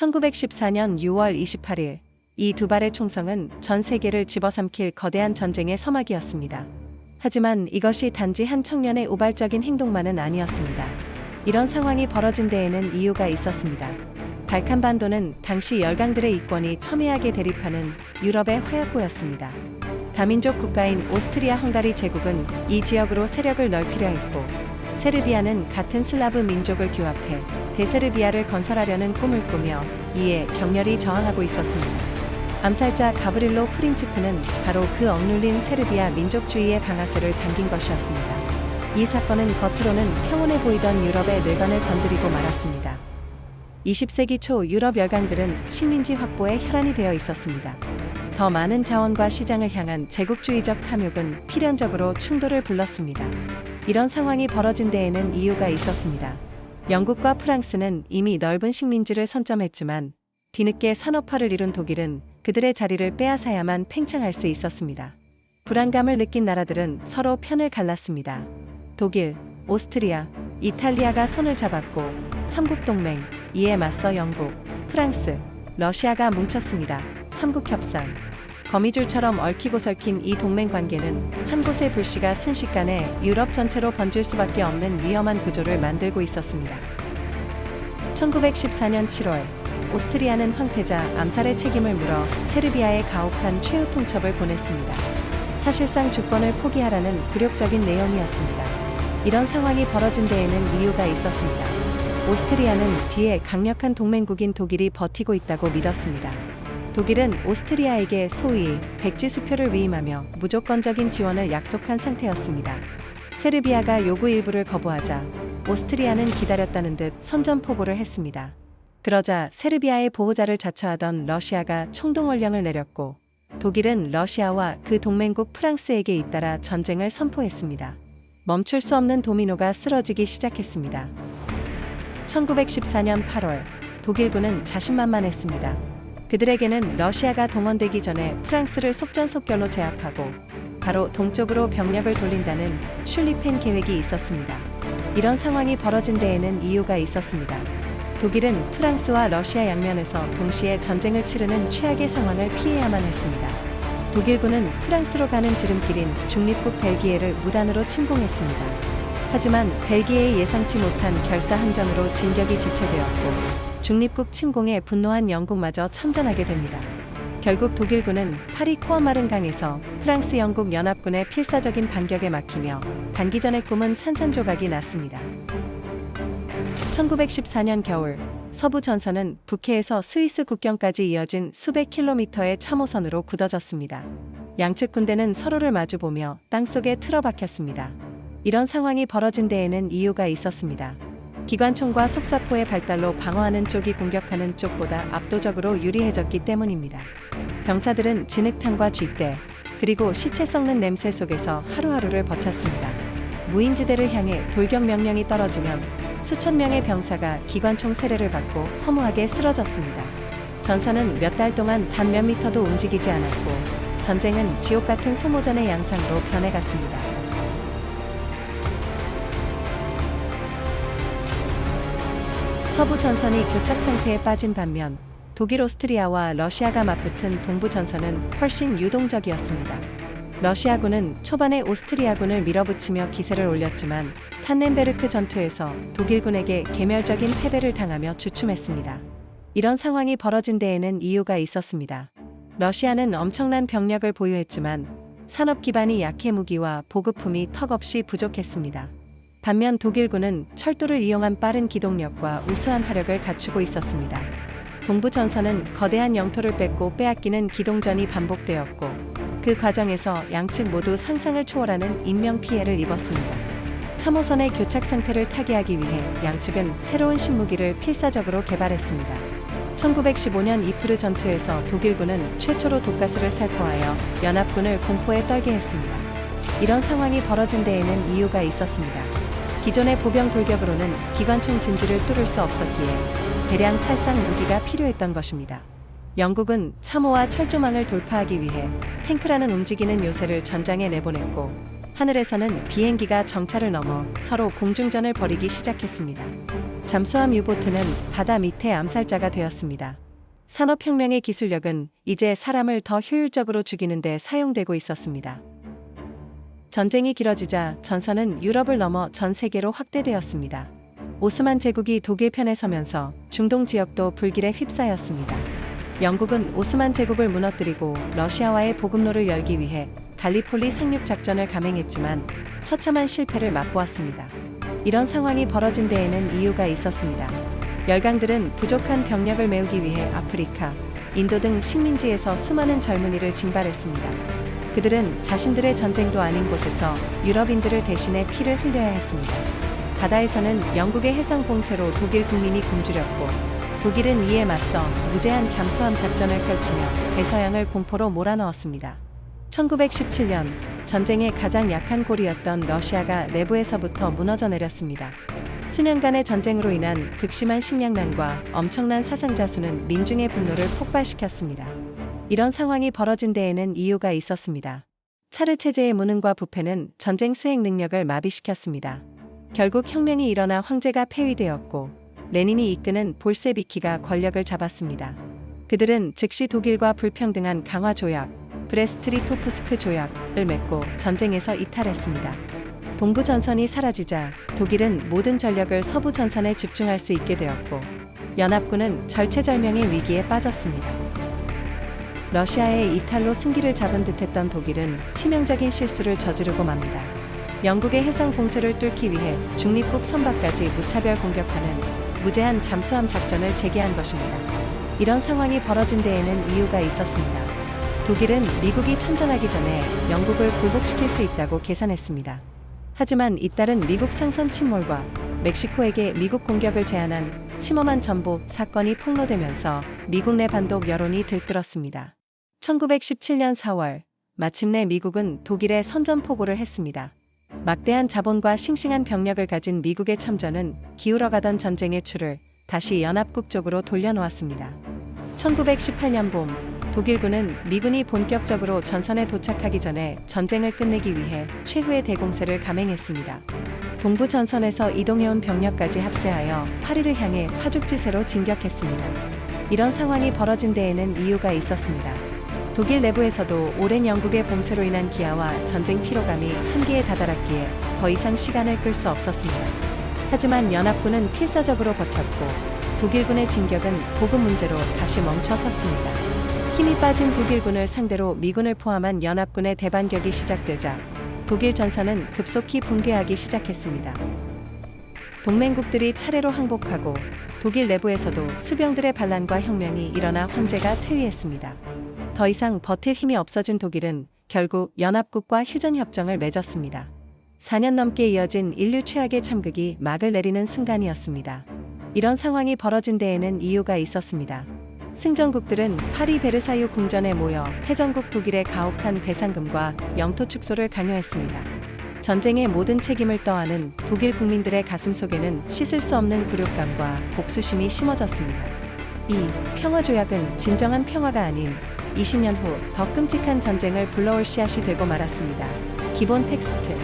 1914년 6월 28일, 이 두 발의 총성은 전 세계를 집어삼킬 거대한 전쟁의 서막이었습니다. 하지만 이것이 단지 한 청년의 우발적인 행동만은 아니었습니다. 이런 상황이 벌어진 데에는 이유가 있었습니다. 발칸반도는 당시 열강들의 이권이 첨예하게 대립하는 유럽의 화약고였습니다. 다민족 국가인 오스트리아-헝가리 제국은 이 지역으로 세력을 넓히려 했고, 세르비아는 같은 슬라브 민족을 규합해 대세르비아를 건설하려는 꿈을 꾸며 이에 격렬히 저항하고 있었습니다. 암살자 가브릴로 프린치프는 바로 그 억눌린 세르비아 민족주의의 방아쇠를 당긴 것이었습니다. 이 사건은 겉으로는 평온해 보이던 유럽의 뇌관을 건드리고 말았습니다. 20세기 초 유럽 열강들은 식민지 확보에 혈안이 되어 있었습니다. 더 많은 자원과 시장을 향한 제국주의적 탐욕은 필연적으로 충돌을 불렀습니다. 이런 상황이 벌어진 데에는 이유가 있었습니다. 영국과 프랑스는 이미 넓은 식민지를 선점했지만 뒤늦게 산업화를 이룬 독일은 그들의 자리를 빼앗아야만 팽창할 수 있었습니다. 불안감을 느낀 나라들은 서로 편을 갈랐습니다. 독일, 오스트리아, 이탈리아가 손을 잡았고 삼국동맹, 이에 맞서 영국, 프랑스, 러시아가 뭉쳤습니다. 삼국협상. 거미줄처럼 얽히고 설킨 이 동맹 관계는 한 곳의 불씨가 순식간에 유럽 전체로 번질 수밖에 없는 위험한 구조를 만들고 있었습니다. 1914년 7월, 오스트리아는 황태자 암살의 책임을 물어 세르비아에 가혹한 최후 통첩을 보냈습니다. 사실상 주권을 포기하라는 굴욕적인 내용이었습니다. 이런 상황이 벌어진 데에는 이유가 있었습니다. 오스트리아는 뒤에 강력한 동맹국인 독일이 버티고 있다고 믿었습니다. 독일은 오스트리아에게 소위 백지 수표를 위임하며 무조건적인 지원을 약속한 상태였습니다. 세르비아가 요구 일부를 거부하자 오스트리아는 기다렸다는 듯 선전포고를 했습니다. 그러자 세르비아의 보호자를 자처하던 러시아가 총동원령을 내렸고 독일은 러시아와 그 동맹국 프랑스에게 잇따라 전쟁을 선포했습니다. 멈출 수 없는 도미노가 쓰러지기 시작했습니다. 1914년 8월, 독일군은 자신만만했습니다. 그들에게는 러시아가 동원되기 전에 프랑스를 속전속결로 제압하고 바로 동쪽으로 병력을 돌린다는 슐리펜 계획이 있었습니다. 이런 상황이 벌어진 데에는 이유가 있었습니다. 독일은 프랑스와 러시아 양면에서 동시에 전쟁을 치르는 최악의 상황을 피해야만 했습니다. 독일군은 프랑스로 가는 지름길인 중립국 벨기에를 무단으로 침공했습니다. 하지만 벨기에의 예상치 못한 결사항전으로 진격이 지체되었고 중립국 침공에 분노한 영국마저 참전하게 됩니다. 결국 독일군은 파리 코아마른 강에서 프랑스 영국 연합군의 필사적인 반격에 막히며 단기전의 꿈은 산산조각이 났습니다. 1914년 겨울, 서부 전선은 북해에서 스위스 국경까지 이어진 수백 킬로미터의 참호선으로 굳어졌습니다. 양측 군대는 서로를 마주보며 땅속에 틀어박혔습니다. 이런 상황이 벌어진 데에는 이유가 있었습니다. 기관총과 속사포의 발달로 방어하는 쪽이 공격하는 쪽보다 압도적으로 유리해졌기 때문입니다. 병사들은 진흙탕과 쥐떼, 그리고 시체 썩는 냄새 속에서 하루하루를 버텼습니다. 무인지대를 향해 돌격 명령이 떨어지면 수천 명의 병사가 기관총 세례를 받고 허무하게 쓰러졌습니다. 전선은 몇 달 동안 단 몇 미터도 움직이지 않았고 전쟁은 지옥 같은 소모전의 양상으로 변해갔습니다. 서부 전선이 교착 상태에 빠진 반면 독일, 오스트리아와 러시아가 맞붙은 동부 전선은 훨씬 유동적이었습니다. 러시아군은 초반에 오스트리아군을 밀어붙이며 기세를 올렸지만 탄넨베르크 전투에서 독일군에게 개멸적인 패배를 당하며 주춤했습니다. 이런 상황이 벌어진 데에는 이유가 있었습니다. 러시아는 엄청난 병력을 보유했지만 산업 기반이 약해 무기와 보급품이 턱없이 부족했습니다. 반면 독일군은 철도를 이용한 빠른 기동력과 우수한 화력을 갖추고 있었습니다. 동부 전선은 거대한 영토를 뺏고 빼앗기는 기동전이 반복되었고 그 과정에서 양측 모두 상상을 초월하는 인명피해를 입었습니다. 참호선의 교착 상태를 타개하기 위해 양측은 새로운 신무기를 필사적으로 개발했습니다. 1915년 이프르 전투에서 독일군은 최초로 독가스를 살포하여 연합군을 공포에 떨게 했습니다. 이런 상황이 벌어진 데에는 이유가 있었습니다. 기존의 보병 돌격으로는 기관총 진지를 뚫을 수 없었기에 대량 살상 무기가 필요했던 것입니다. 영국은 참호와 철조망을 돌파하기 위해 탱크라는 움직이는 요새를 전장에 내보냈고 하늘에서는 비행기가 정찰을 넘어 서로 공중전을 벌이기 시작했습니다. 잠수함 유보트는 바다 밑의 암살자가 되었습니다. 산업혁명의 기술력은 이제 사람을 더 효율적으로 죽이는 데 사용되고 있었습니다. 전쟁이 길어지자 전선은 유럽을 넘어 전 세계로 확대되었습니다. 오스만 제국이 독일 편에 서면서 중동 지역도 불길에 휩싸였습니다. 영국은 오스만 제국을 무너뜨리고 러시아와의 보급로를 열기 위해 갈리폴리 상륙 작전을 감행했지만 처참한 실패를 맛보았습니다. 이런 상황이 벌어진 데에는 이유가 있었습니다. 열강들은 부족한 병력을 메우기 위해 아프리카, 인도 등 식민지에서 수많은 젊은이를 징발했습니다. 그들은 자신들의 전쟁도 아닌 곳에서 유럽인들을 대신해 피를 흘려야 했습니다. 바다에서는 영국의 해상 봉쇄로 독일 국민이 굶주렸고, 독일은 이에 맞서 무제한 잠수함 작전을 펼치며 대서양을 공포로 몰아넣었습니다. 1917년 전쟁의 가장 약한 골이었던 러시아가 내부에서부터 무너져 내렸습니다. 수년간의 전쟁으로 인한 극심한 식량난과 엄청난 사상자 수는 민중의 분노를 폭발시켰습니다. 이런 상황이 벌어진 데에는 이유가 있었습니다. 차르 체제의 무능과 부패는 전쟁 수행 능력을 마비시켰습니다. 결국 혁명이 일어나 황제가 폐위되었고 레닌이 이끄는 볼셰비키가 권력을 잡았습니다. 그들은 즉시 독일과 불평등한 강화 조약, 브레스트-리토프스크 조약을 맺고 전쟁에서 이탈했습니다. 동부 전선이 사라지자 독일은 모든 전력을 서부 전선에 집중할 수 있게 되었고 연합군은 절체절명의 위기에 빠졌습니다. 러시아의 이탈로 승기를 잡은 듯했던 독일은 치명적인 실수를 저지르고 맙니다. 영국의 해상 봉쇄를 뚫기 위해 중립국 선박까지 무차별 공격하는 무제한 잠수함 작전을 재개한 것입니다. 이런 상황이 벌어진 데에는 이유가 있었습니다. 독일은 미국이 참전하기 전에 영국을 굴복시킬 수 있다고 계산했습니다. 하지만 잇따른 미국 상선 침몰과 멕시코에게 미국 공격을 제안한 침엄한 전보 사건이 폭로되면서 미국 내 반독 여론이 들끓었습니다. 1917년 4월, 마침내 미국은 독일에 선전포고를 했습니다. 막대한 자본과 싱싱한 병력을 가진 미국의 참전은 기울어가던 전쟁의 추를 다시 연합국 쪽으로 돌려놓았습니다. 1918년 봄, 독일군은 미군이 본격적으로 전선에 도착하기 전에 전쟁을 끝내기 위해 최후의 대공세를 감행했습니다. 동부 전선에서 이동해온 병력까지 합세하여 파리를 향해 파죽지세로 진격했습니다. 이런 상황이 벌어진 데에는 이유가 있었습니다. 독일 내부에서도 오랜 영국의 봉쇄로 인한 기아와 전쟁 피로감이 한계에 다다랐기에 더 이상 시간을 끌 수 없었습니다. 하지만 연합군은 필사적으로 버텼고 독일군의 진격은 보급 문제로 다시 멈춰섰습니다. 힘이 빠진 독일군을 상대로 미군을 포함한 연합군의 대반격이 시작되자 독일 전선은 급속히 붕괴하기 시작했습니다. 동맹국들이 차례로 항복하고 독일 내부에서도 수병들의 반란과 혁명이 일어나 황제가 퇴위했습니다. 더 이상 버틸 힘이 없어진 독일은 결국 연합국과 휴전협정을 맺었습니다. 4년 넘게 이어진 인류 최악의 참극이 막을 내리는 순간이었습니다. 이런 상황이 벌어진 데에는 이유가 있었습니다. 승전국들은 파리 베르사유 궁전에 모여 패전국 독일의 가혹한 배상금과 영토 축소를 강요했습니다. 전쟁의 모든 책임을 떠안은 독일 국민들의 가슴 속에는 씻을 수 없는 굴욕감과 복수심이 심어졌습니다. 이 평화조약은 진정한 평화가 아닌 20년 후 더 끔찍한 전쟁을 불러올 씨앗이 되고 말았습니다. 기본 텍스트